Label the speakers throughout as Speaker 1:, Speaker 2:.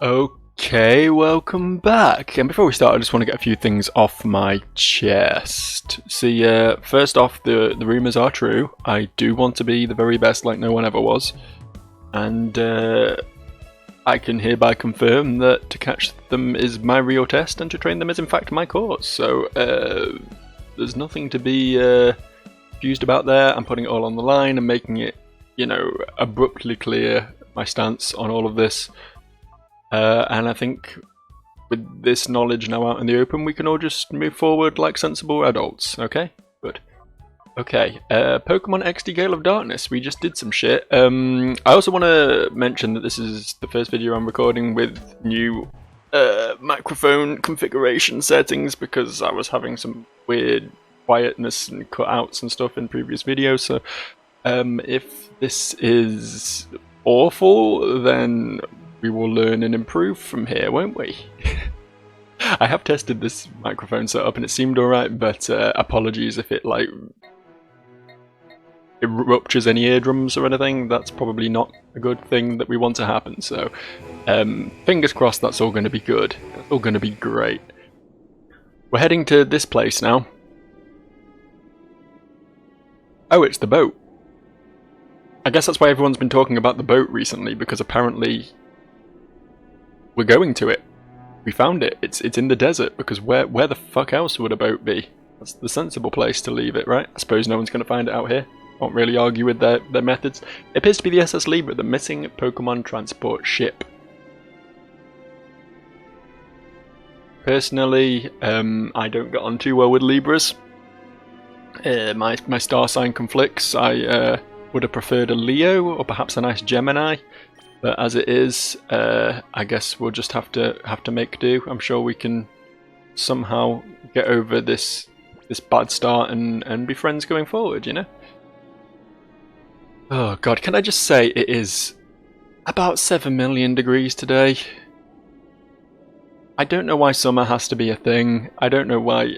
Speaker 1: Okay, welcome back. And before we start, I just want to get a few things off my chest. See, first off, the rumours are true. I do want to be the very best like no one ever was. And I can hereby confirm that to catch them is my real test and to train them is in fact my cause. So there's nothing to be confused about there. I'm putting it all on the line and making it, abruptly clear my stance on all of this. And I think with this knowledge now out in the open, we can all just move forward like sensible adults, okay? Good. Okay, Pokemon XD Gale of Darkness, we just did some shit. I also want to mention that this is the first video I'm recording with new microphone configuration settings because I was having some weird quietness and cutouts and stuff in previous videos, so if this is awful, then we will learn and improve from here, won't we? I have tested this microphone setup and it seemed alright, but apologies if it ruptures any eardrums or anything. That's probably not a good thing that we want to happen, so fingers crossed that's all going to be good. That's all going to be great. We're heading to this place now. Oh, it's the boat. I guess that's why everyone's been talking about the boat recently, because apparently we're going to it. We found it. It's in the desert, because where the fuck else would a boat be? That's the sensible place to leave it, right? I suppose no one's going to find it out here. Won't really argue with their methods. It appears to be the SS Libra, the missing Pokemon transport ship. Personally, I don't get on too well with Libras. My star sign conflicts. I would have preferred a Leo or perhaps a nice Gemini. But as it is, I guess we'll just have to make do. I'm sure we can somehow get over this bad start and be friends going forward, you know? Oh god, can I just say it is about 7 million degrees today? I don't know why summer has to be a thing. I don't know why.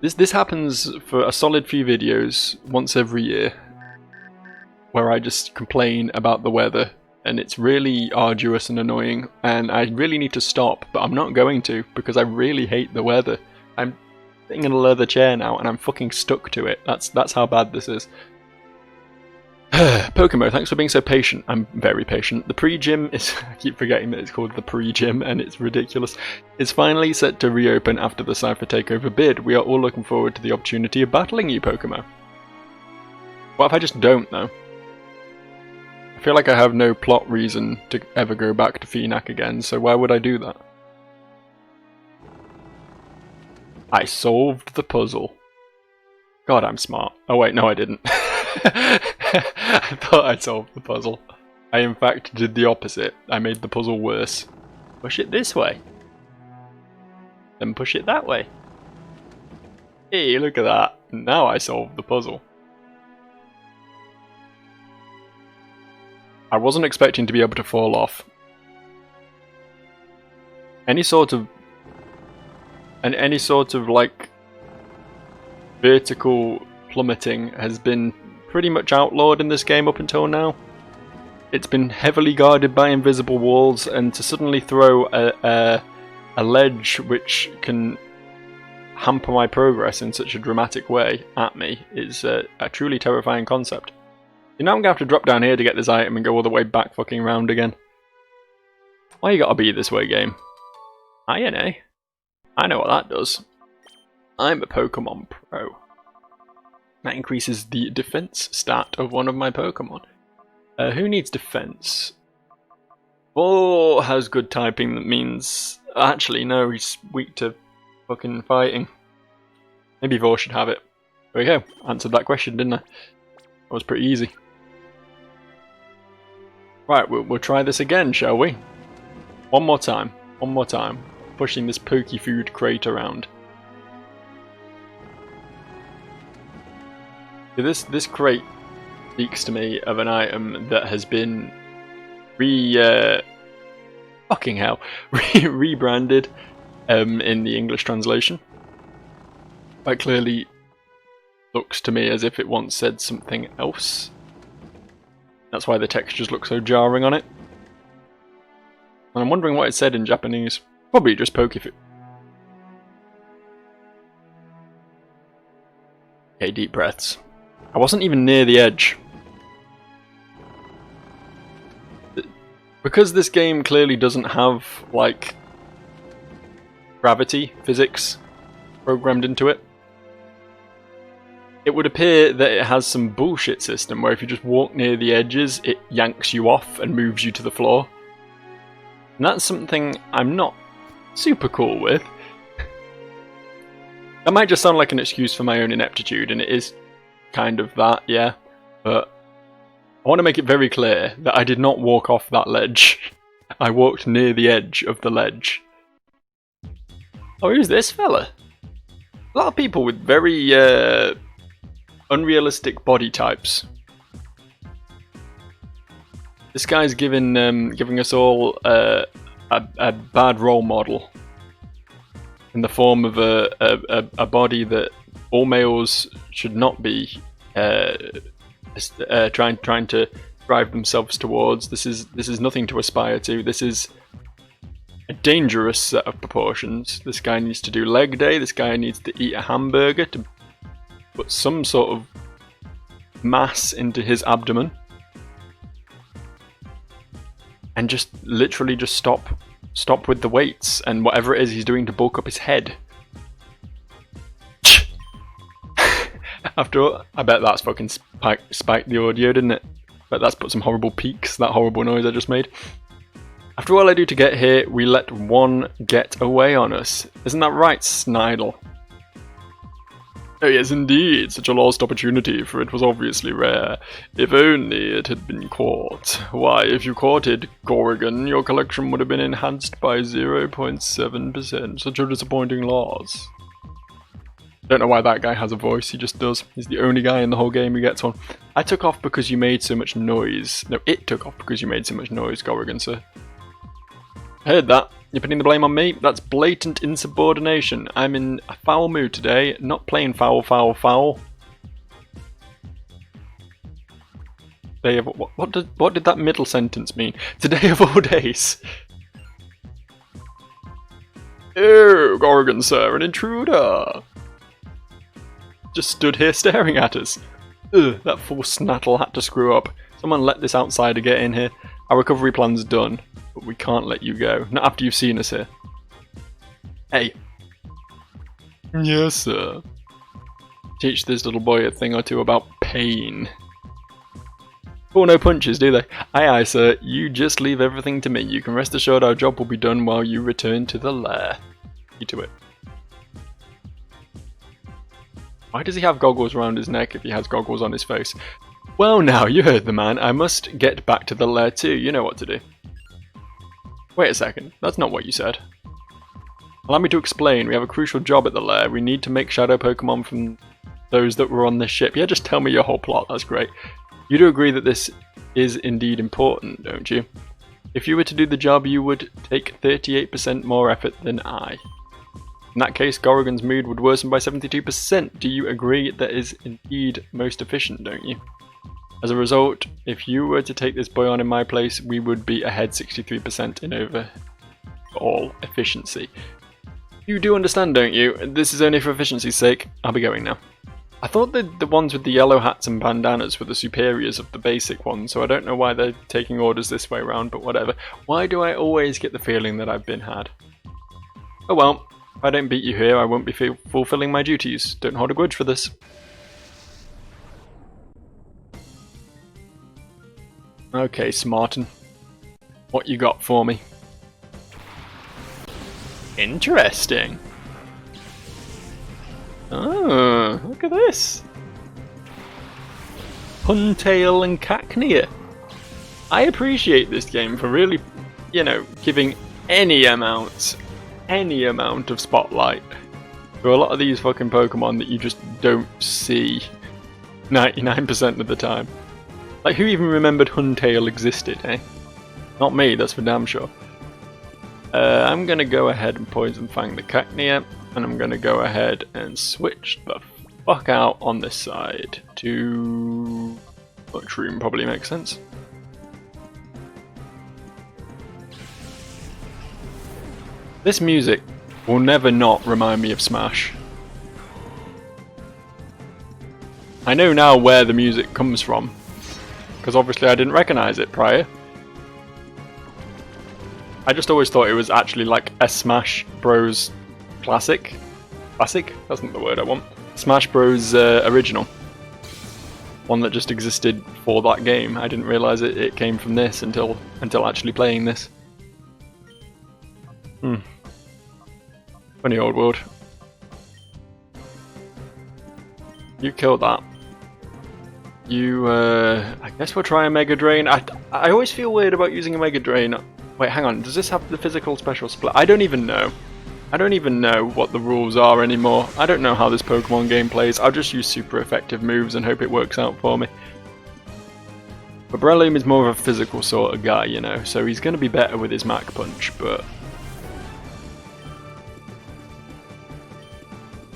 Speaker 1: This happens for a solid few videos once every year, where I just complain about the weather. And it's really arduous and annoying, and I really need to stop, but I'm not going to, because I really hate the weather. I'm sitting in a leather chair now, and I'm fucking stuck to it. That's how bad this is. Pokemon, thanks for being so patient. I'm very patient. The pre-gym is... I keep forgetting that it's called the pre-gym, and it's ridiculous. It's finally set to reopen after the Cypher Takeover bid. We are all looking forward to the opportunity of battling you, Pokemon. What if I just don't, though? I feel like I have no plot reason to ever go back to Phoenix again, so why would I do that? I solved the puzzle. God, I'm smart. Oh wait, no I didn't. I thought I solved the puzzle. I in fact did the opposite. I made the puzzle worse. Push it this way. Then push it that way. Hey, look at that. Now I solved the puzzle. I wasn't expecting to be able to fall off. Any sort of like vertical plummeting has been pretty much outlawed in this game up until now. It's been heavily guarded by invisible walls, and to suddenly throw a ledge which can hamper my progress in such a dramatic way at me is a truly terrifying concept. You know I'm gonna have to drop down here to get this item and go all the way back fucking round again. Why you gotta be this way, game? INA? I know what that does. I'm a Pokemon Pro. That increases the defense stat of one of my Pokemon. Who needs defense? Vor has good typing, that means... Actually, no, he's weak to fucking fighting. Maybe Vor should have it. There we go, answered that question, didn't I? That was pretty easy. Right, we'll try this again, shall we? One more time. One more time. Pushing this Poke Food crate around. This crate speaks to me of an item that has been fucking hell, rebranded in the English translation. Quite clearly looks to me as if it once said something else. That's why the textures look so jarring on it. And I'm wondering what it said in Japanese. Probably just Pokefood. Okay, deep breaths. I wasn't even near the edge. Because this game clearly doesn't have, like, gravity, physics programmed into it, it would appear that it has some bullshit system where if you just walk near the edges, it yanks you off and moves you to the floor. And that's something I'm not super cool with. That might just sound like an excuse for my own ineptitude, and it is kind of that, yeah. But I want to make it very clear that I did not walk off that ledge. I walked near the edge of the ledge. Oh, who's this fella? A lot of people with very unrealistic body types. This guy's giving us all a bad role model in the form of a body that all males should not be trying to drive themselves towards. This is nothing to aspire to. This is a dangerous set of proportions. This guy needs to do leg day. This guy needs to eat a hamburger to put some sort of mass into his abdomen. And just literally just stop with the weights and whatever it is he's doing to bulk up his head. After all, I bet that's fucking spiked the audio, didn't it? Bet that's put some horrible peaks, that horrible noise I just made. After all I do to get here, we let one get away on us. Isn't that right, Snidel? Oh yes, indeed. Such a lost opportunity, for it was obviously rare. If only it had been caught. Why, if you caught it, Corrigan, your collection would have been enhanced by 0.7%. Such a disappointing loss. Don't know why that guy has a voice, he just does. He's the only guy in the whole game who gets one. I took off because you made so much noise. No, it took off because you made so much noise, Corrigan, sir. Heard that. You're putting the blame on me? That's blatant insubordination. I'm in a foul mood today, not playing foul. Day of what did that middle sentence mean? Today of all days. Oh, Corrigan, sir, an intruder. Just stood here staring at us. Ugh, that fool Snattle had to screw up. Someone let this outsider get in here. Our recovery plan's done, but we can't let you go. Not after you've seen us here. Hey. Yes, sir. Teach this little boy a thing or two about pain. Oh, no punches, do they? Aye, aye, sir. You just leave everything to me. You can rest assured our job will be done while you return to the lair. See to it. Why does he have goggles around his neck if he has goggles on his face? Well now, you heard the man. I must get back to the lair too. You know what to do. Wait a second. That's not what you said. Allow me to explain. We have a crucial job at the lair. We need to make shadow Pokemon from those that were on this ship. Yeah, just tell me your whole plot. That's great. You do agree that this is indeed important, don't you? If you were to do the job, you would take 38% more effort than I. In that case, Corrigan's mood would worsen by 72%. Do you agree that is indeed most efficient, don't you? As a result, if you were to take this boy on in my place, we would be ahead 63% in overall efficiency. You do understand, don't you? This is only for efficiency's sake. I'll be going now. I thought that the ones with the yellow hats and bandanas were the superiors of the basic ones, so I don't know why they're taking orders this way around, but whatever. Why do I always get the feeling that I've been had? Oh well. If I don't beat you here, I won't be fulfilling my duties. Don't hold a grudge for this. Okay, Smarten. What you got for me? Interesting. Oh, look at this. Huntail and Cacnea. I appreciate this game for really, giving any amount of spotlight to a lot of these fucking Pokemon that you just don't see 99% of the time. Like, who even remembered Huntail existed, eh? Not me, that's for damn sure. I'm gonna go ahead and Poison Fang the Cacnea, and I'm gonna go ahead and switch the fuck out on this side to Mushroom, probably makes sense. This music will never not remind me of Smash. I know now where the music comes from, because obviously I didn't recognise it prior. I just always thought it was actually like a Smash Bros. Classic? Classic? That's not the word I want. Smash Bros. Original. One that just existed for that game. I didn't realise it came from this until actually playing this. Funny old world. You killed that. You, I guess we'll try a Mega Drain. I always feel weird about using a Mega Drain. Wait, hang on. Does this have the physical special split? I don't even know. I don't even know what the rules are anymore. I don't know how this Pokemon game plays. I'll just use super effective moves and hope it works out for me. But Breloom is more of a physical sort of guy, you know, so he's going to be better with his Mach Punch, but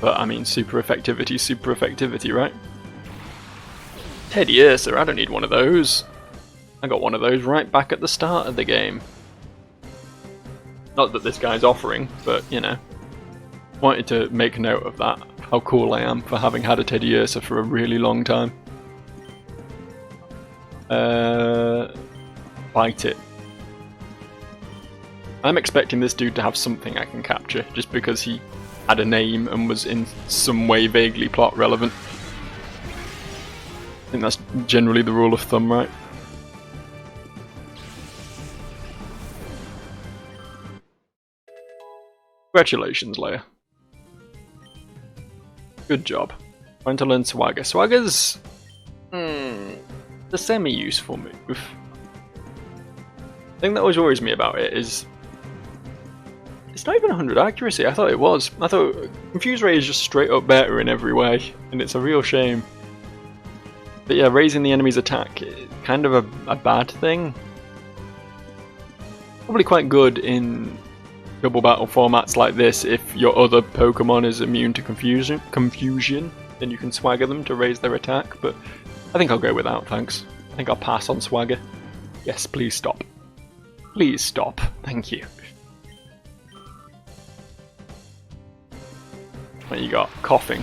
Speaker 1: I mean, super effectivity, right? Teddiursa, I don't need one of those. I got one of those right back at the start of the game. Not that this guy's offering, but, you know, wanted to make note of that, how cool I am for having had a Teddiursa for a really long time. Bite it. I'm expecting this dude to have something I can capture, just because he had a name and was in some way vaguely plot relevant. I think that's generally the rule of thumb, right? Congratulations, Leia. Good job. Trying to learn Swagger. Swagger's a semi-useful move. The thing that always worries me about it is it's not even 100 accuracy. I thought it was. I thought Confuse Ray is just straight up better in every way, and it's a real shame. But yeah, raising the enemy's attack is kind of a bad thing. Probably quite good in double battle formats like this if your other Pokemon is immune to confusion, then you can Swagger them to raise their attack, but I think I'll go without, thanks. I think I'll pass on Swagger. Yes, please stop. Please stop. Thank you. What you got? Coughing.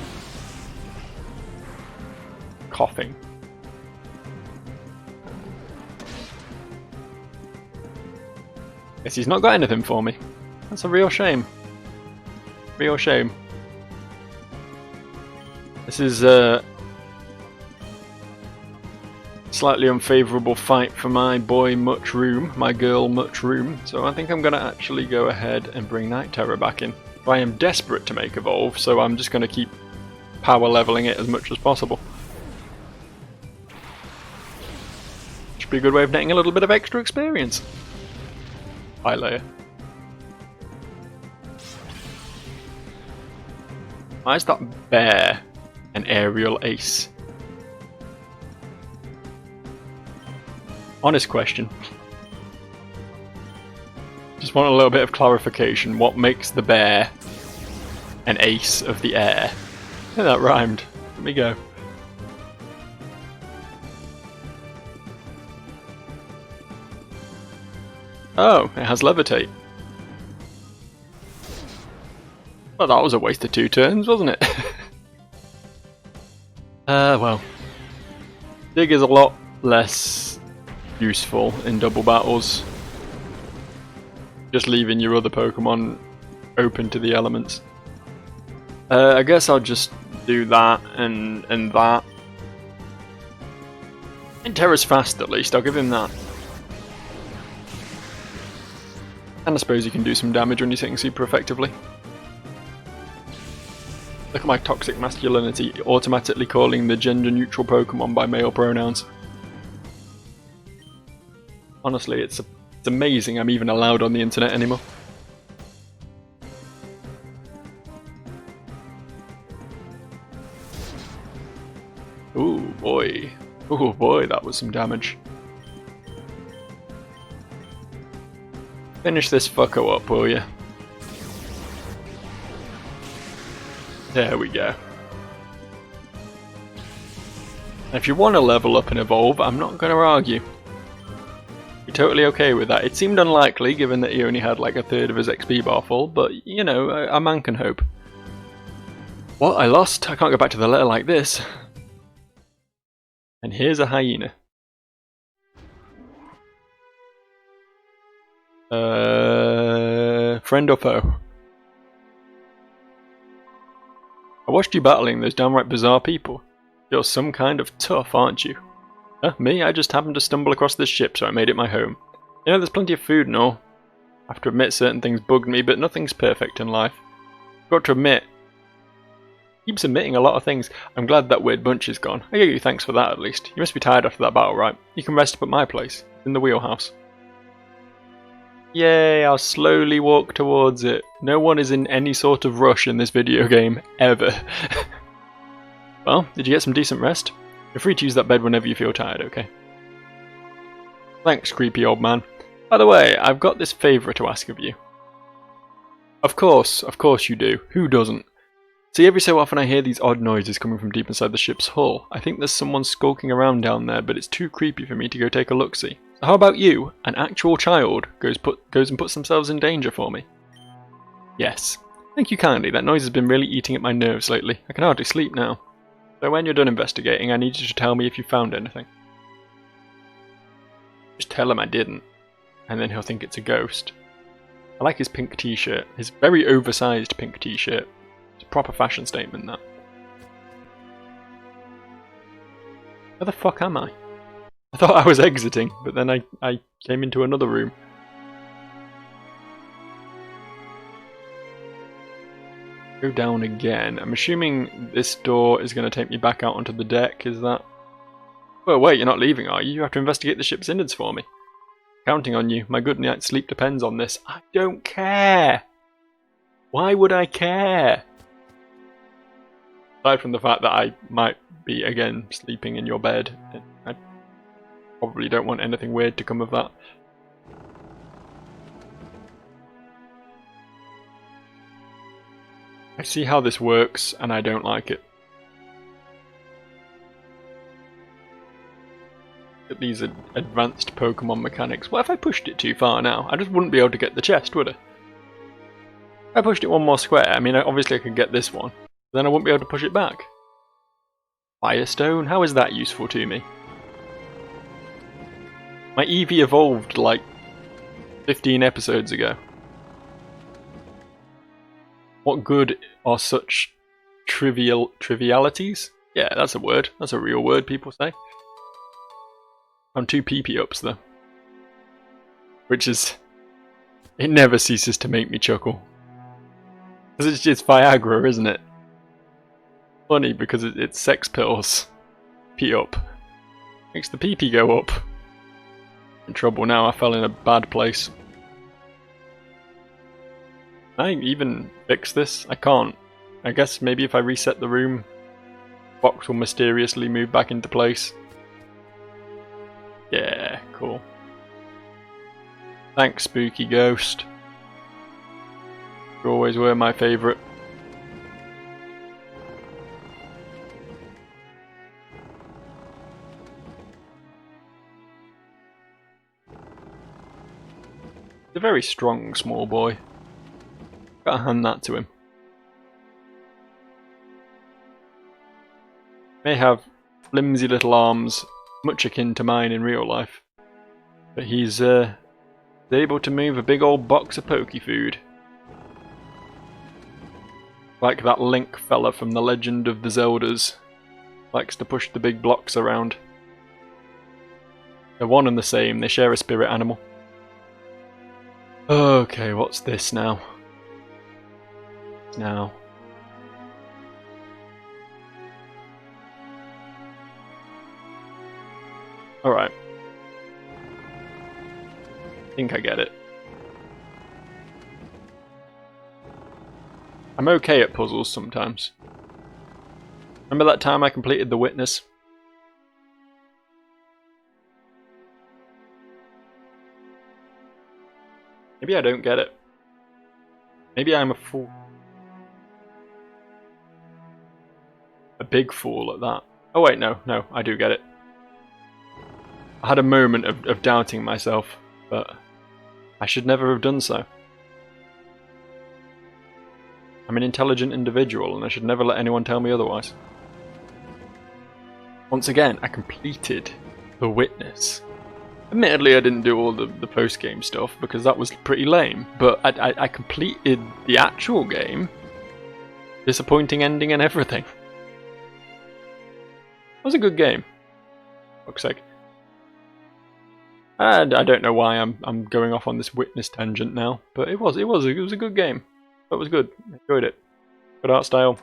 Speaker 1: Coughing. Guess he's not got anything for me. That's a real shame. Real shame. This is a slightly unfavourable fight for my boy Muchroom, my girl Muchroom, so I think I'm going to actually go ahead and bring Night Terror back in. I am desperate to make Evolve, so I'm just going to keep power leveling it as much as possible. Should be a good way of getting a little bit of extra experience. Hi, Leia. Why is that bear an aerial ace? Honest question. Just want a little bit of clarification. What makes the bear an ace of the air? Yeah, that rhymed. Let me go. Oh, it has Levitate. Well, that was a waste of 2 turns, wasn't it? Well. Dig is a lot less useful in double battles. Just leaving your other Pokemon open to the elements. I guess I'll just do that and that. And Terra's fast at least, I'll give him that. And I suppose you can do some damage when you're hitting super effectively. Look at my toxic masculinity, automatically calling the gender-neutral Pokemon by male pronouns. Honestly, it's amazing I'm even allowed on the internet anymore. Ooh boy. Ooh boy, that was some damage. Finish this fucko up, will ya? There we go. If you want to level up and evolve, I'm not going to argue. You're totally okay with that. It seemed unlikely, given that he only had like a third of his XP bar full, but, you know, a man can hope. What? I lost? I can't go back to the letter like this. And here's a hyena. Friend or foe? I watched you battling those downright bizarre people. You're some kind of tough, aren't you? Me? I just happened to stumble across this ship, so I made it my home. You know, there's plenty of food and all. I have to admit certain things bugged me, but nothing's perfect in life. I've got to admit, keeps admitting a lot of things. I'm glad that weird bunch is gone. I give you thanks for that at least. You must be tired after that battle, right? You can rest up at my place, in the wheelhouse. Yay, I'll slowly walk towards it. No one is in any sort of rush in this video game, ever. Well, did you get some decent rest? You're free to use that bed whenever you feel tired, okay? Thanks, creepy old man. By the way, I've got this favour to ask of you. Of course you do. Who doesn't? See, every so often I hear these odd noises coming from deep inside the ship's hull. I think there's someone skulking around down there, but it's too creepy for me to go take a look-see. So how about you, an actual child, goes and puts themselves in danger for me? Yes. Thank you kindly. That noise has been really eating at my nerves lately. I can hardly sleep now. So when you're done investigating, I need you to tell me if you found anything. Just tell him I didn't, and then he'll think it's a ghost. I like his pink t-shirt. His very oversized pink t-shirt. It's a proper fashion statement, that. Where the fuck am I? I thought I was exiting, but then I came into another room. Go down again. I'm assuming this door is going to take me back out onto the deck, is that? Well, wait, you're not leaving, are you? You have to investigate the ship's innards for me. Counting on you. My good night's sleep depends on this. I don't care! Why would I care? Aside from the fact that I might be, again, sleeping in your bed. I probably don't want anything weird to come of that. I see how this works, and I don't like it. At these advanced Pokémon mechanics. What if I pushed it too far now? I just wouldn't be able to get the chest, would I? If I pushed it one more square, I mean, obviously I could get this one. Then I wouldn't be able to push it back. Firestone? How is that useful to me? My Eevee evolved like 15 episodes ago. What good are such trivialities? Yeah, that's a word. That's a real word people say. I'm 2 PP ups though. Which is... It never ceases to make me chuckle. Because it's just Viagra, isn't it? Funny because it's sex pills. Pee up. Makes the PP go up. In trouble now, I fell in a bad place. Can I even fix this? I can't. I guess maybe if I reset the room, the box will mysteriously move back into place. Yeah, cool. Thanks, spooky ghost. You always were my favourite. He's a very strong small boy. Gotta hand that to him. May have flimsy little arms, much akin to mine in real life, but he's able to move a big old box of Poke food. Like that Link fella from The Legend of the Zeldas. Likes to push the big blocks around. They're one and the same, they share a spirit animal. Okay, what's this now? Alright. I think I get it. I'm okay at puzzles sometimes. Remember that time I completed The Witness? Maybe I don't get it. Maybe I'm a fool. A big fool at that. Oh wait, no, I do get it. I had a moment of doubting myself. but I should never have done so. I'm an intelligent individual, and I should never let anyone tell me otherwise. Once again, I completed The Witness. Admittedly, I didn't do all the post-game stuff, because that was pretty lame, but I completed the actual game. Disappointing ending and everything. It was a good game. Fuck's sake. And I don't know why I'm going off on this Witness tangent now, but it was a good game. That was good. Enjoyed it. Good art style.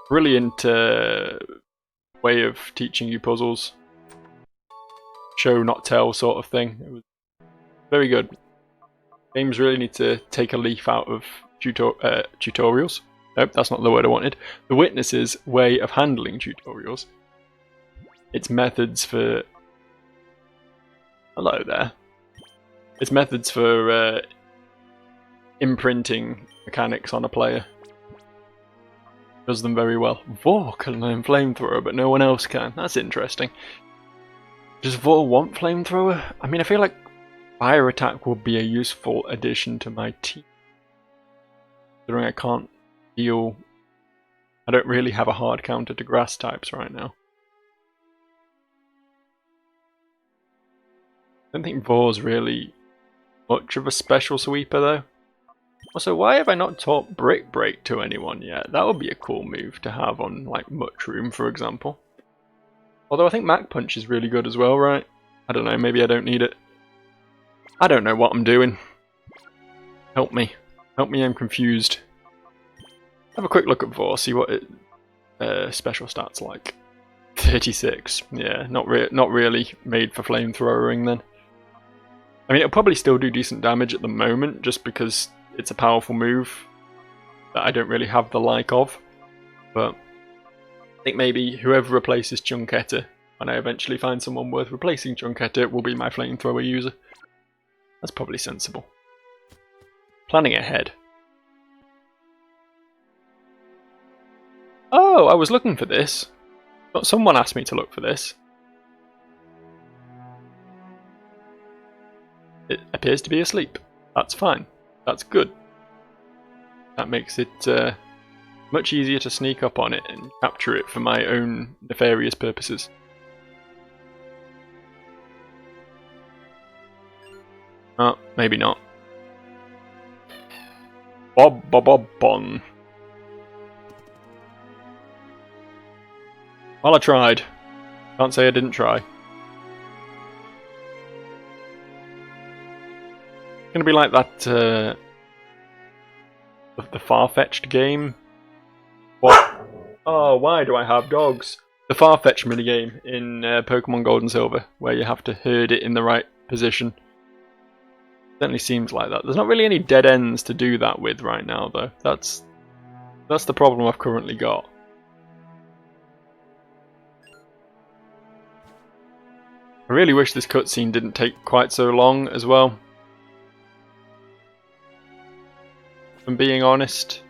Speaker 1: Brilliant way of teaching you puzzles. Show not tell sort of thing. It was very good. Games really need to take a leaf out of tutorials. Nope, that's not the word I wanted. The Witness's way of handling tutorials. Its methods for... Hello there. Its methods for imprinting mechanics on a player. Does them very well. Vor can learn Flamethrower, but no one else can. That's interesting. Does Vor want Flamethrower? I mean, I feel like Fire Attack would be a useful addition to my team. Considering I can't deal... I don't really have a hard counter to grass types right now. I don't think Vor's really much of a special sweeper though. Also, why have I not taught Brick Break to anyone yet? That would be a cool move to have on, like, Mushroom, for example. Although I think Mach Punch is really good as well, right? I don't know, maybe I don't need it. I don't know what I'm doing. Help me. Help me, I'm confused. Have a quick look at Vor, see what it special stats like. 36. Yeah, not really made for flamethrowing then. I mean, it'll probably still do decent damage at the moment, just because it's a powerful move that I don't really have the like of. But I think maybe whoever replaces Chunketta, when I eventually find someone worth replacing Chunketta, will be my flamethrower user. That's probably sensible. Planning ahead. Oh, I was looking for this. But someone asked me to look for this. It appears to be asleep. That's fine. That's good. That makes it much easier to sneak up on it and capture it for my own nefarious purposes. Oh, maybe not. Bon. Well, I tried. Can't say I didn't try. It's gonna be like that, the Far-Fetched game. What? Oh, why do I have dogs? The Far-Fetched minigame in Pokemon Gold and Silver, where you have to herd it in the right position. Certainly seems like that. There's not really any dead ends to do that with right now, though. That's the problem I've currently got. I really wish this cutscene didn't take quite so long as well. If I'm being honest.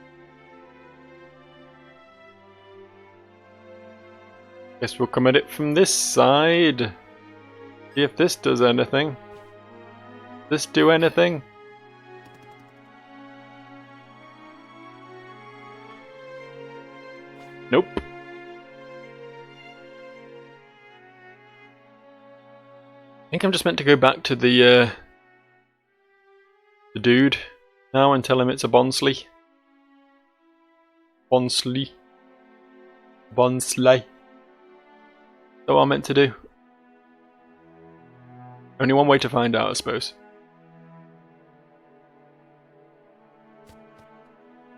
Speaker 1: Guess we'll come at it from this side. See if this does anything. Does this do anything? Nope. I think I'm just meant to go back to the dude now and tell him it's a Bonsley. Bonsley. That's what I'm meant to do. Only one way to find out, I suppose.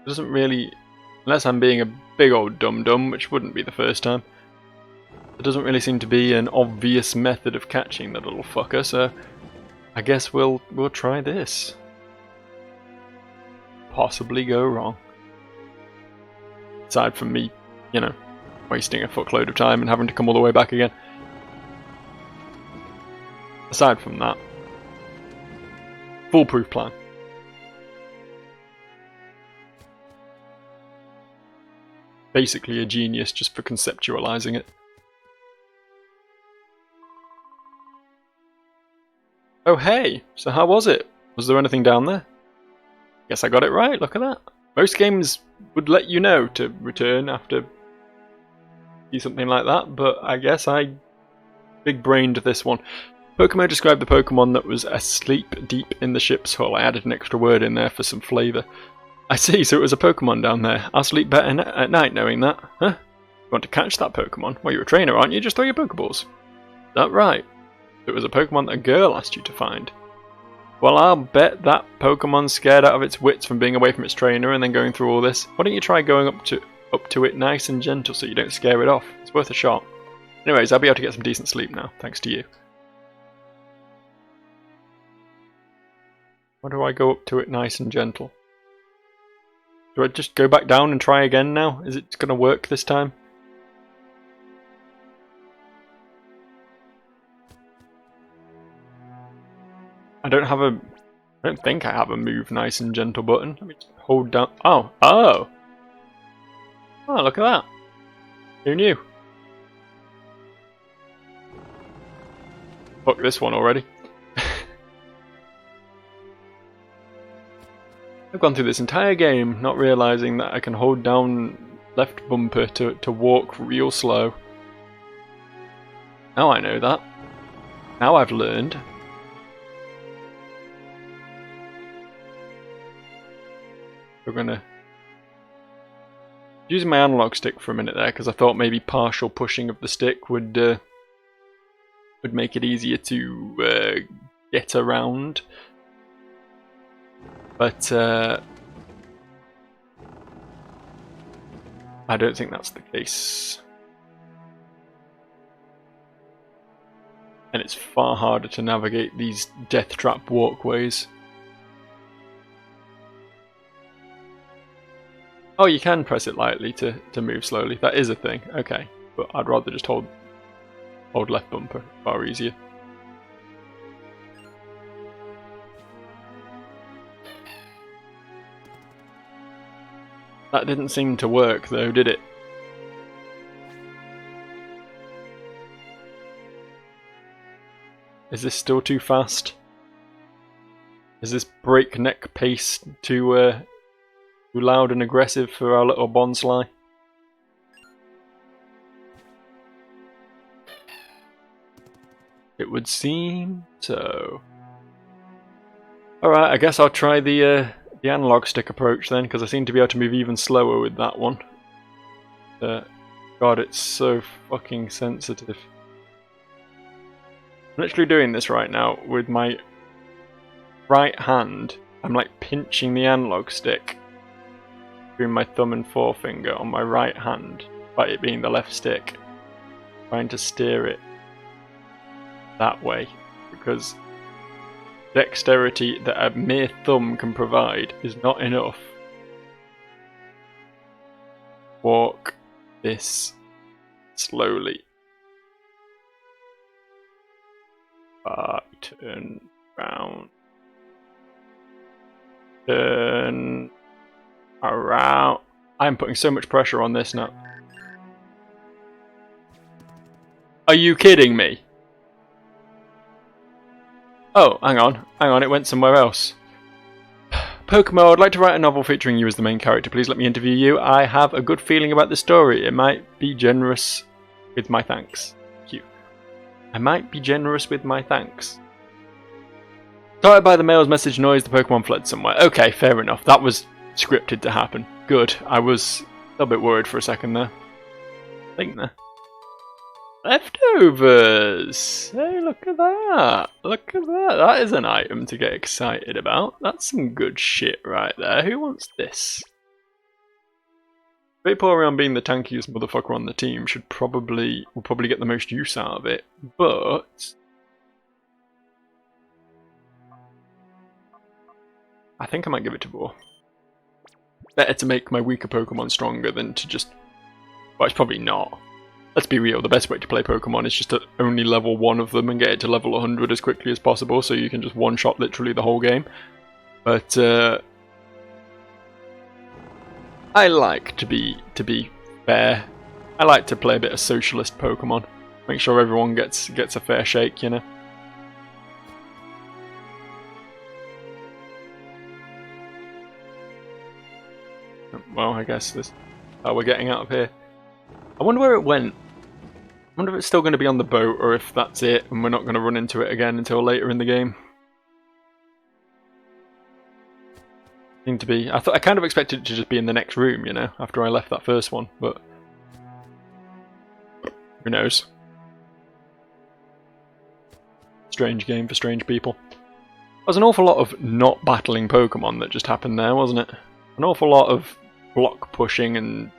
Speaker 1: It doesn't really... Unless I'm being a big old dum-dum, which wouldn't be the first time. There doesn't really seem to be an obvious method of catching the little fucker, so I guess we'll try this. Possibly go wrong. Aside from me, you know, wasting a fuckload of time and having to come all the way back again. Aside from that, foolproof plan. Basically a genius just for conceptualizing it. Oh Oh hey, so how was it? Was there anything down there? Guess I got it right, look at that. Most games would let you know to return after something like that, but I guess I big-brained this one. Pokemon described the Pokemon that was asleep deep in the ship's hull. I added an extra word in there for some flavour. I see, so it was a Pokemon down there. I'll sleep better at night knowing that. Huh? You want to catch that Pokemon? Well, you're a trainer, aren't you? Just throw your Pokeballs. Is that right? It was a Pokemon that a girl asked you to find. Well, I'll bet that Pokemon's scared out of its wits from being away from its trainer and then going through all this. Why don't you try going up to it nice and gentle so you don't scare it off? It's worth a shot. Anyways, I'll be able to get some decent sleep now, thanks to you. Why do I go up to it nice and gentle? Do I just go back down and try again now? Is it going to work this time? I don't think I have a move nice and gentle button. Let me just hold down. Oh, look at that. Who knew? Fuck this one already. I've gone through this entire game not realising that I can hold down left bumper to walk real slow. Now I know that. Now I've learned. We're gonna... Using my analog stick for a minute there because I thought maybe partial pushing of the stick would make it easier to get around. But I don't think that's the case. And it's far harder to navigate these death trap walkways. Oh, you can press it lightly to move slowly. That is a thing. Okay, but I'd rather just hold left bumper. Far easier. That didn't seem to work though, did it? Is this still too fast? Is this breakneck pace too loud and aggressive for our little Bonsly? It would seem so. Alright, I guess I'll try the analog stick approach then, because I seem to be able to move even slower with that one. God, it's so fucking sensitive. I'm literally doing this right now with my right hand. I'm like pinching the analog stick between my thumb and forefinger on my right hand, by it being the left stick, trying to steer it that way, because dexterity that a mere thumb can provide is not enough. Walk this slowly. Turn round. Turn around. I'm putting so much pressure on this now. Are you kidding me? Oh, hang on, it went somewhere else. Pokémon, I'd like to write a novel featuring you as the main character. Please let me interview you. I have a good feeling about the story. It might be generous with my thanks. Thank you. I might be generous with my thanks. Started by the mail's message noise, the Pokemon fled somewhere. Okay, fair enough. That was scripted to happen. Good. I was a little bit worried for a second there. I think there. Leftovers! Hey, look at that! Look at that! That is an item to get excited about. That's some good shit right there. Who wants this? Vaporeon being the tankiest motherfucker on the team will probably get the most use out of it, but I think I might give it to Boar. Better to make my weaker Pokemon stronger than to just... Well, it's probably not. Let's be real, the best way to play Pokemon is just to only level one of them and get it to level 100 as quickly as possible, so you can just one-shot literally the whole game. But I like to be fair. I like to play a bit of socialist Pokemon. Make sure everyone gets a fair shake, you know. Well, I guess this is how we're getting out of here. I wonder where it went. I wonder if it's still going to be on the boat, or if that's it, and we're not going to run into it again until later in the game. Seemed to be. I kind of expected it to just be in the next room, you know, after I left that first one, but who knows? Strange game for strange people. There's an awful lot of not battling Pokemon that just happened there, wasn't it? An awful lot of block pushing and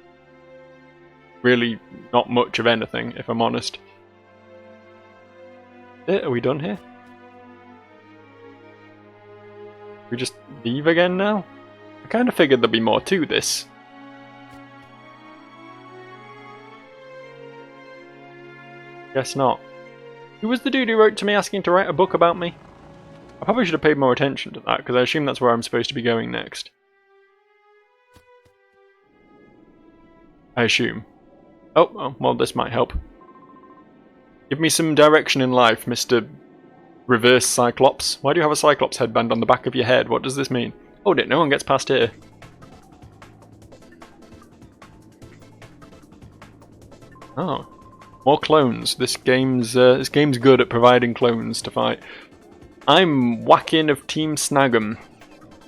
Speaker 1: really not much of anything, if I'm honest. Are we done here? We just leave again now? I kind of figured there'd be more to this. Guess not. Who was the dude who wrote to me asking to write a book about me? I probably should have paid more attention to that, because I assume that's where I'm supposed to be going next. I assume. Oh, well, this might help. Give me some direction in life, Mr. Reverse Cyclops. Why do you have a Cyclops headband on the back of your head? What does this mean? Oh, no one gets past here. Oh. More clones. This game's good at providing clones to fight. I'm Whackin' of Team Snag'em.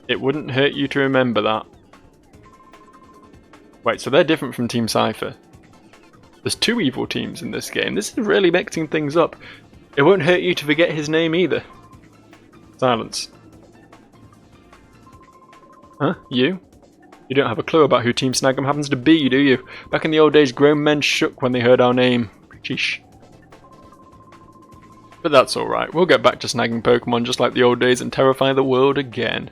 Speaker 1: It wouldn't hurt you to remember that. Wait, so they're different from Team Cypher. There's two evil teams in this game. This is really mixing things up. It won't hurt you to forget his name either. Silence. Huh? You? You don't have a clue about who Team Snag'em happens to be, do you? Back in the old days, grown men shook when they heard our name. Sheesh. But that's alright. We'll get back to snagging Pokemon just like the old days and terrify the world again.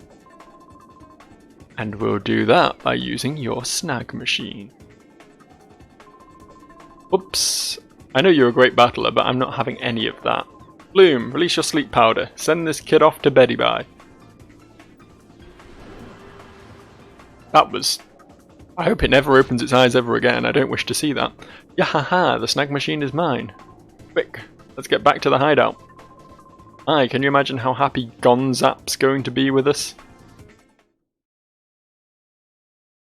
Speaker 1: And we'll do that by using your snag machine. Oops. I know you're a great battler, but I'm not having any of that. Bloom, release your sleep powder. Send this kid off to beddy bye. That was... I hope it never opens its eyes ever again. I don't wish to see that. Yahaha, the snag machine is mine. Quick, let's get back to the hideout. Aye, can you imagine how happy Gonzap's going to be with us?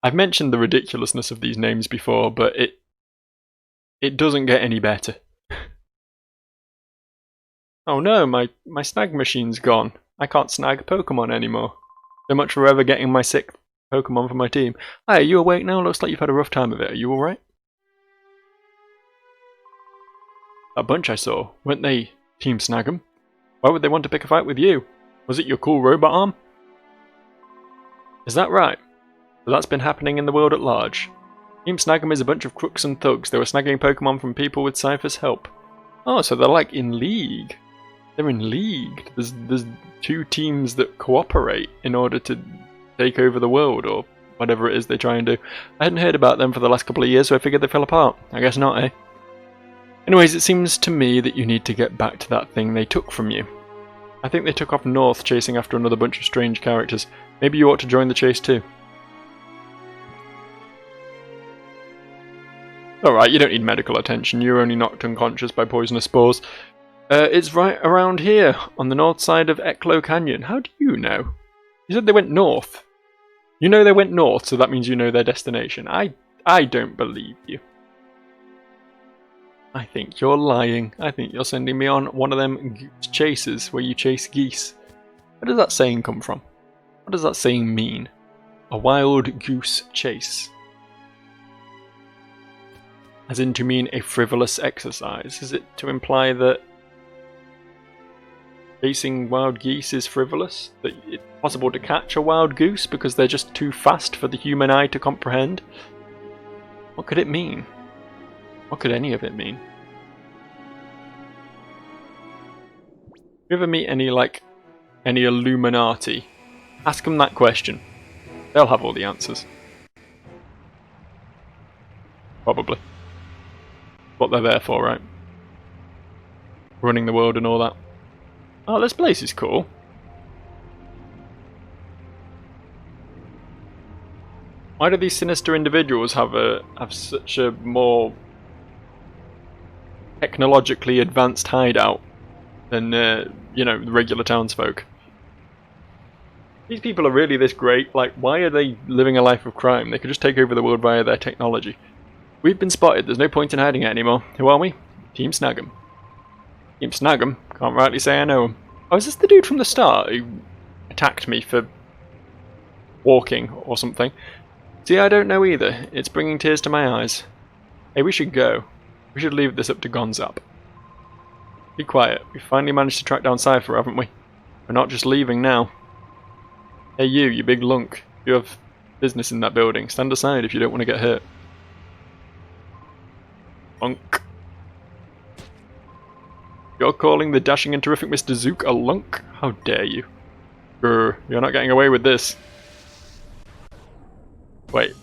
Speaker 1: I've mentioned the ridiculousness of these names before, but it doesn't get any better. Oh no, my snag machine's gone. I can't snag Pokemon anymore. So much for ever getting my sick Pokemon for my team. Hi, are you awake now? Looks like you've had a rough time of it. Are you alright? That bunch I saw, weren't they Team Snag'em? Why would they want to pick a fight with you? Was it your cool robot arm? Is that right? So that's been happening in the world at large. Team Snag'em is a bunch of crooks and thugs. They were snagging Pokemon from people with Cypher's help. Oh, so they're like in league. They're in league. There's two teams that cooperate in order to take over the world, or whatever it is they try and do. I hadn't heard about them for the last couple of years, so I figured they fell apart. I guess not, eh? Anyways, it seems to me that you need to get back to that thing they took from you. I think they took off north chasing after another bunch of strange characters. Maybe you ought to join the chase too. Alright, you don't need medical attention. You're only knocked unconscious by poisonous spores. It's right around here, on the north side of Ecklo Canyon. How do you know? You said they went north. You know they went north, so that means you know their destination. I don't believe you. I think you're lying. I think you're sending me on one of them goose chases where you chase geese. Where does that saying come from? What does that saying mean? A wild goose chase. As in to mean a frivolous exercise. Is it to imply that chasing wild geese is frivolous? That it's possible to catch a wild goose because they're just too fast for the human eye to comprehend? What could it mean? What could any of it mean? You ever meet any Illuminati? Ask them that question. They'll have all the answers. Probably. What they're there for, right? Running the world and all that. Oh, this place is cool. Why do these sinister individuals have such a more technologically advanced hideout than you know, the regular townsfolk? These people are really this great. Like, why are they living a life of crime? They could just take over the world via their technology. We've been spotted. There's no point in hiding it anymore. Who are we? Team Snag'em. Team Snag'em? Can't rightly say I know him. Oh, is this the dude from the start who attacked me for walking or something? See, I don't know either. It's bringing tears to my eyes. Hey, we should go. We should leave this up to Gonzap. Be quiet. We finally managed to track down Cypher, haven't we? We're not just leaving now. Hey you big lunk. You have business in that building. Stand aside if you don't want to get hurt. Lunk. You're calling the dashing and terrific Mr. Zook a lunk? How dare you? Grr, you're not getting away with this. Wait.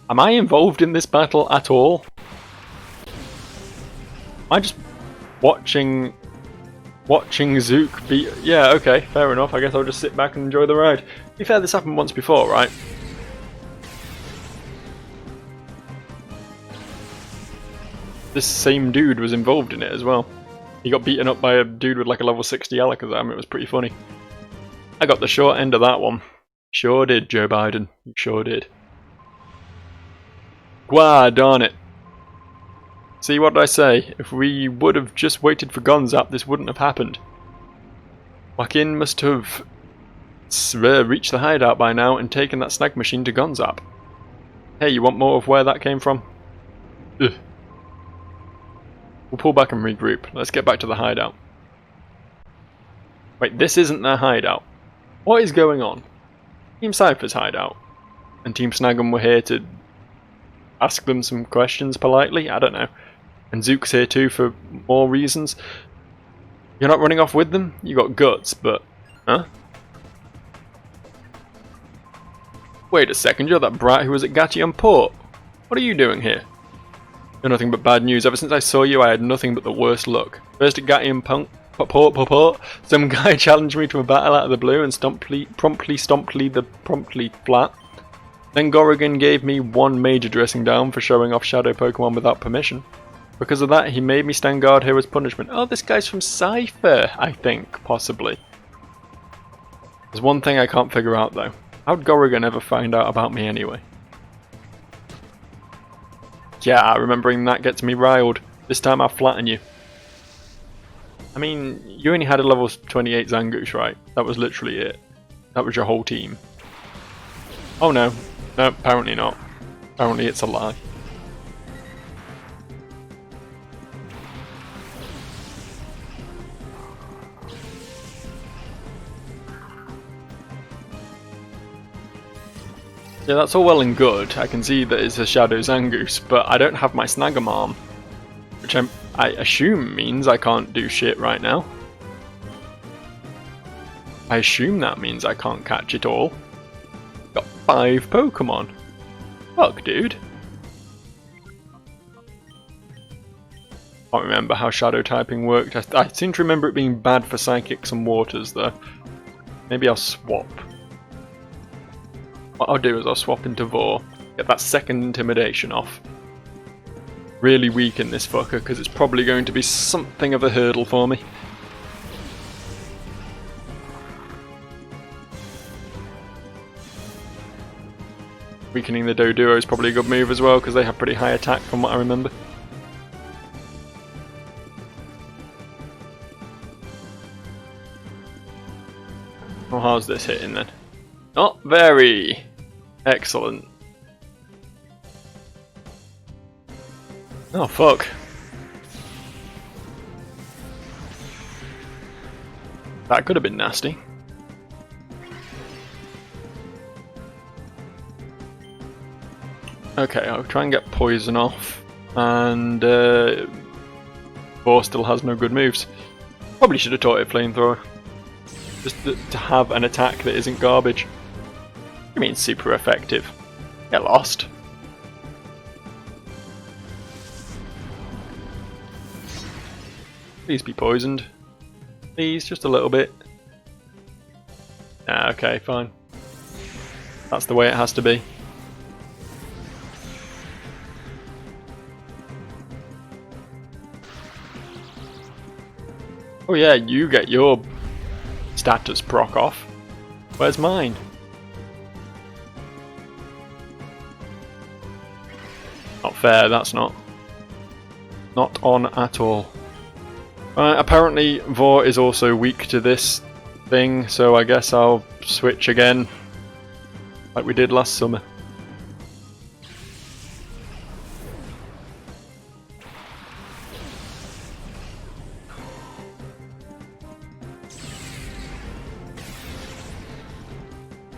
Speaker 1: Am I involved in this battle at all? Am I just watching Zook be... Yeah, okay, fair enough. I guess I'll just sit back and enjoy the ride. To be fair, this happened once before, right? This same dude was involved in it as well. He got beaten up by a dude with like a level 60 Alakazam. It was pretty funny. I got the short end of that one. Sure did, Joe Biden. You sure did. Gwah, darn it. See, what did I say? If we would have just waited for Gonzap, this wouldn't have happened. Joaquin must have reached the hideout by now and taken that snag machine to Gonzap. Hey, you want more of where that came from? Ugh. We'll pull back and regroup. Let's get back to the hideout. Wait, this isn't their hideout. What is going on? Team Cypher's hideout. And Team Snag'em were here to ask them some questions politely? I don't know. And Zook's here too for more reasons. You're not running off with them? You got guts, but... Huh? Wait a second, you're that brat who was at Gatium Port. What are you doing here? You're nothing but bad news. Ever since I saw you, I had nothing but the worst luck. First at Gatium Port, some guy challenged me to a battle out of the blue and promptly stomped the flat. Then Gorrigan gave me one major dressing down for showing off Shadow Pokemon without permission. Because of that, he made me stand guard here as punishment. Oh, this guy's from Cypher, I think, possibly. There's one thing I can't figure out, though. How'd Gorrigan ever find out about me anyway? Yeah, remembering that gets me riled. This time I'll flatten you. I mean, you only had a level 28 Zangoose, right? That was literally it. That was your whole team. Oh no. No, apparently not. Apparently it's a lie. Yeah, that's all well and good. I can see that it's a Shadow Zangoose, but I don't have my Snag'em arm. Which I assume means I can't do shit right now. I assume that means I can't catch it all. Got 5 Pokemon. Fuck, dude. Can't remember how Shadow typing worked. I seem to remember it being bad for Psychics and Waters, though. Maybe I'll swap. What I'll do is I'll swap into Vor. Get that second Intimidation off. Really weaken this fucker, because it's probably going to be something of a hurdle for me. Weakening the Doduo is probably a good move as well, because they have pretty high attack from what I remember. Well, how's this hitting then? Not very. Excellent. Oh fuck. That could have been nasty. Okay, I'll try and get poison off. And Boar still has no good moves. Probably should have taught it Flamethrower. Just to have an attack that isn't garbage. I mean, super effective. Get lost. Please be poisoned. Please, just a little bit. Ah, okay, fine. That's the way it has to be. Oh yeah, you get your status proc off. Where's mine? Not fair, that's not. Not on at all. Apparently Vor is also weak to this thing, so I guess I'll switch again. Like we did last summer.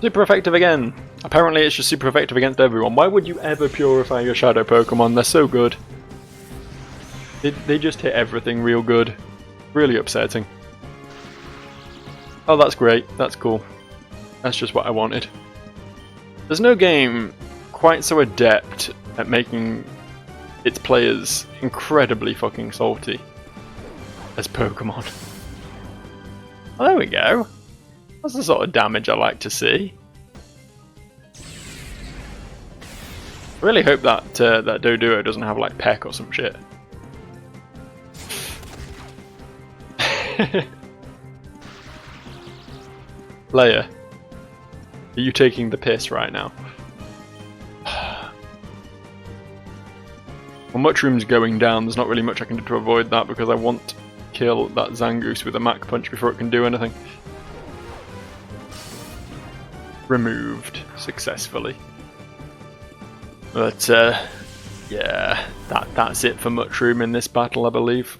Speaker 1: Super effective again! Apparently it's just super effective against everyone. Why would you ever purify your shadow Pokemon? They're so good. They just hit everything real good. Really upsetting. Oh, that's great. That's cool. That's just what I wanted. There's no game quite so adept at making its players incredibly fucking salty as Pokemon. Oh, there we go. That's the sort of damage I like to see. I really hope that that Doduo doesn't have like Peck or some shit. Leia, are you taking the piss right now? Well, Mushroom's going down. There's not really much I can do to avoid that because I want to kill that Zangoose with a Mach Punch before it can do anything. Removed successfully. But yeah, that's it for Mushroom in this battle, I believe.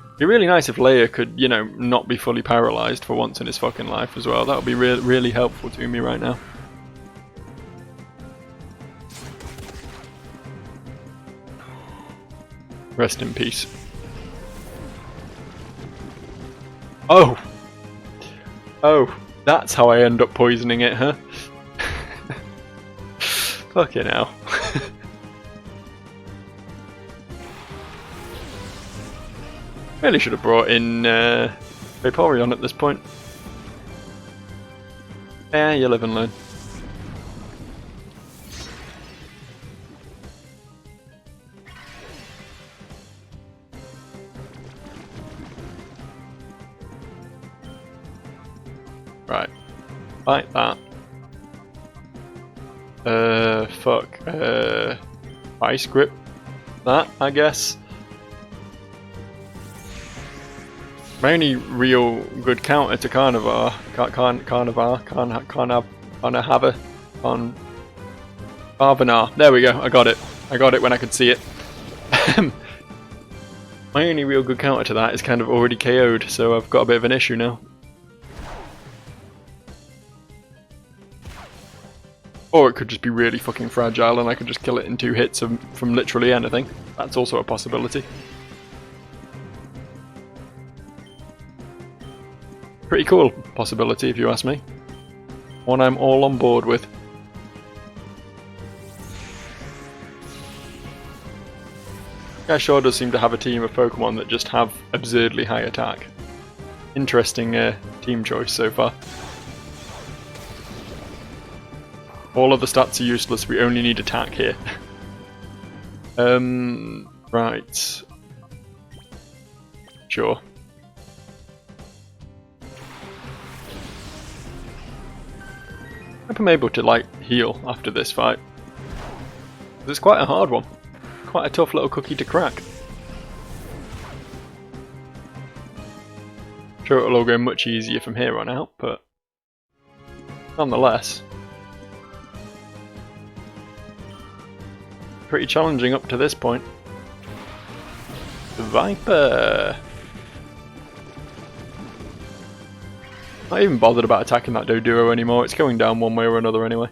Speaker 1: It'd be really nice if Leia could, you know, not be fully paralysed for once in his fucking life as well. That would be really helpful to me right now. Rest in peace. Oh! Oh, that's how I end up poisoning it, huh? Fucking hell. Really should have brought in Vaporeon at this point. Yeah, you live and learn. Right. Like that. Fuck. Ice grip. That, I guess. My only real good counter to Carnivore, Carvenar. There we go, I got it. I got it when I could see it. My only real good counter to that is kind of already KO'd, so I've got a bit of an issue now. Or it could just be really fucking fragile and I could just kill it in 2 hits from literally anything. That's also a possibility. Pretty cool possibility if you ask me. One I'm all on board with. Guy sure does seem to have a team of Pokemon that just have absurdly high attack. Interesting team choice so far. All other stats are useless, we only need attack here. Right. Sure. I hope I'm able to, like, heal after this fight. It's quite a hard one. Quite a tough little cookie to crack. Sure it'll all go much easier from here on out, but nonetheless. Pretty challenging up to this point. Viper! Not even bothered about attacking that Doduo anymore, it's going down one way or another anyway.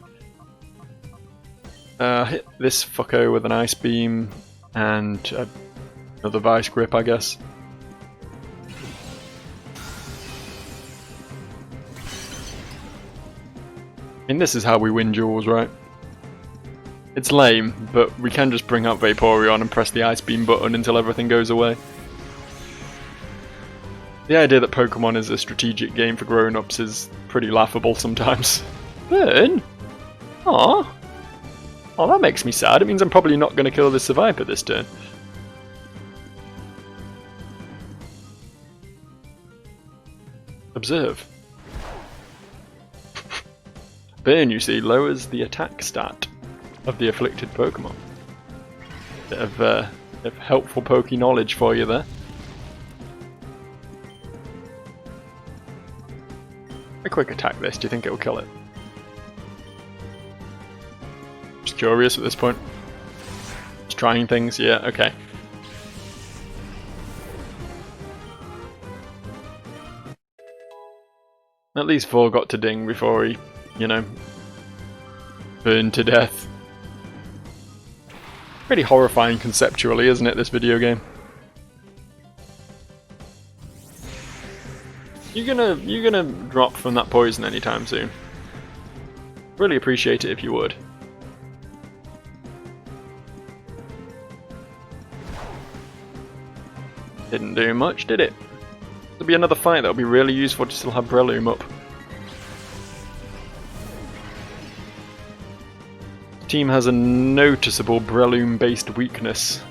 Speaker 1: Hit this fucko with an Ice Beam and another Vice Grip, I guess. I mean, this is how we win duels, right? It's lame, but we can just bring out Vaporeon and press the Ice Beam button until everything goes away. The idea that Pokemon is a strategic game for grown-ups is pretty laughable sometimes. Burn? Aww. Oh, that makes me sad. It means I'm probably not going to kill this Viper this turn. Observe. Burn, you see, lowers the attack stat of the afflicted Pokemon. Bit of helpful Poke knowledge for you there. A quick attack this, do you think it will kill it? Just curious at this point. Just trying things, yeah, okay. At least 4 got to ding before he, you know, burned to death. Pretty horrifying conceptually, isn't it, this video game? You gonna drop from that poison anytime soon? Really appreciate it if you would. Didn't do much, did it? There'll be another fight that'll be really useful to still have Breloom up. The team has a noticeable Breloom based weakness.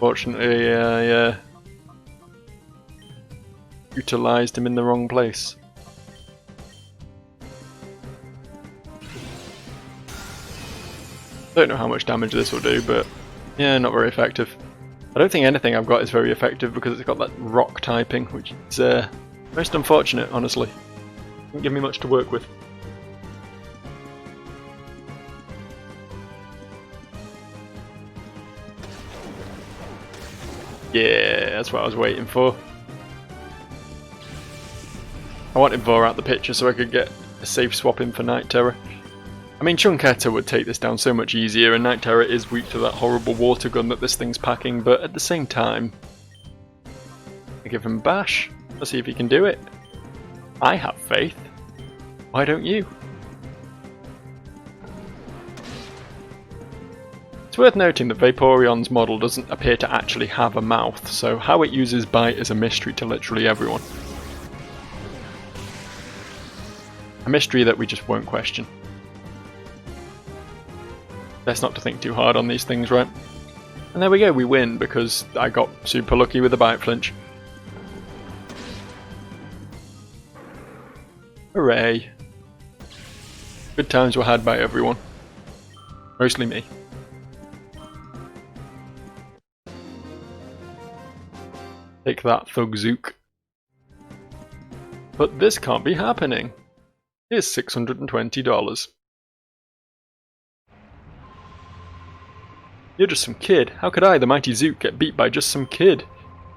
Speaker 1: Fortunately, I utilised him in the wrong place. Don't know how much damage this will do, but yeah, not very effective. I don't think anything I've got is very effective because it's got that rock typing, which is most unfortunate, honestly. Doesn't give me much to work with. Yeah, that's what I was waiting for. I wanted Vor out the picture so I could get a safe swap in for Night Terror. I mean, Chunketta would take this down so much easier, and Night Terror is weak to that horrible water gun that this thing's packing, but at the same time, I give him a bash. Let's see if he can do it. I have faith. Why don't you? It's worth noting that Vaporeon's model doesn't appear to actually have a mouth, so how it uses bite is a mystery to literally everyone. A mystery that we just won't question. Best not to think too hard on these things, right? And there we go, we win because I got super lucky with the bite flinch. Hooray. Good times were had by everyone. Mostly me. Take that, Thugzook. But this can't be happening. Here's $620. You're just some kid. How could I, the mighty Zook, get beat by just some kid?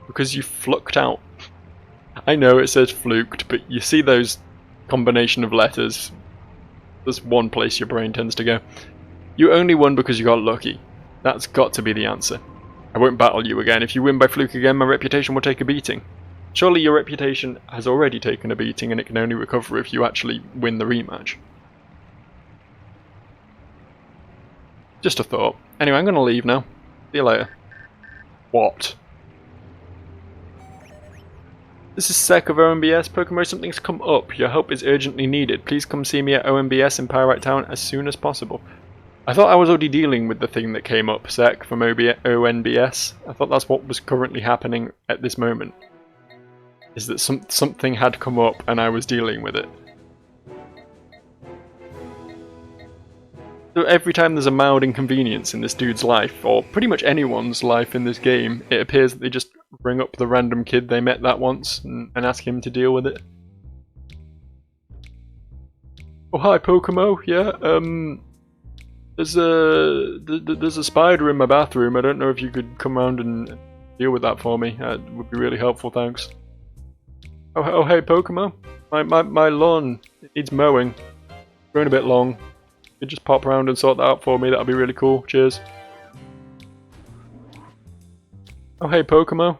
Speaker 1: Because you fluked out. I know it says fluked, but you see those combination of letters. There's one place your brain tends to go. You only won because you got lucky. That's got to be the answer. I won't battle you again. If you win by fluke again, my reputation will take a beating. Surely your reputation has already taken a beating and it can only recover if you actually win the rematch. Just a thought. Anyway, I'm going to leave now. See you later. What? This is Sec of OMBS. Pokemon, something's come up. Your help is urgently needed. Please come see me at OMBS in Pyrite Town as soon as possible. I thought I was already dealing with the thing that came up, Sec, from ONBS. I thought that's what was currently happening at this moment. Is that something had come up and I was dealing with it. So every time there's a mild inconvenience in this dude's life, or pretty much anyone's life in this game, it appears that they just bring up the random kid they met that once and ask him to deal with it. Oh hi Pokemo, yeah, there's a spider in my bathroom. I don't know if you could come around and deal with that for me. It would be really helpful, thanks. Oh hey Pokemo, my lawn needs mowing. It's growing a bit long. You could just pop around and sort that out for me. That'd be really cool. Cheers. Oh hey Pokemo,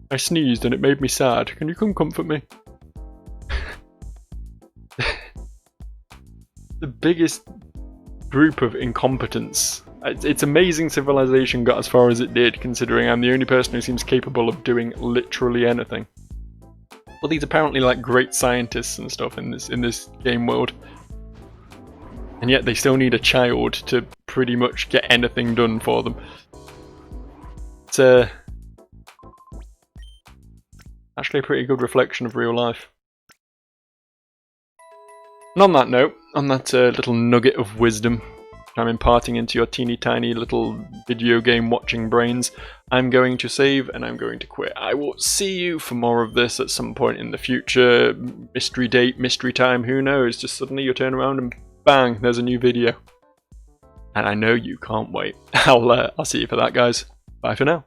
Speaker 1: I sneezed and it made me sad. Can you come comfort me? The biggest group of incompetence. It's amazing Civilization got as far as it did, considering I'm the only person who seems capable of doing literally anything. Well, these apparently like great scientists and stuff in this game world, and yet they still need a child to pretty much get anything done for them. It's Actually a pretty good reflection of real life. And on that note, on that little nugget of wisdom I'm imparting into your teeny tiny little video game watching brains, I'm going to save and I'm going to quit. I will see you for more of this at some point in the future. Mystery date, mystery time, who knows? Just suddenly you turn around and bang, there's a new video. And I know you can't wait. I'll see you for that, guys. Bye for now.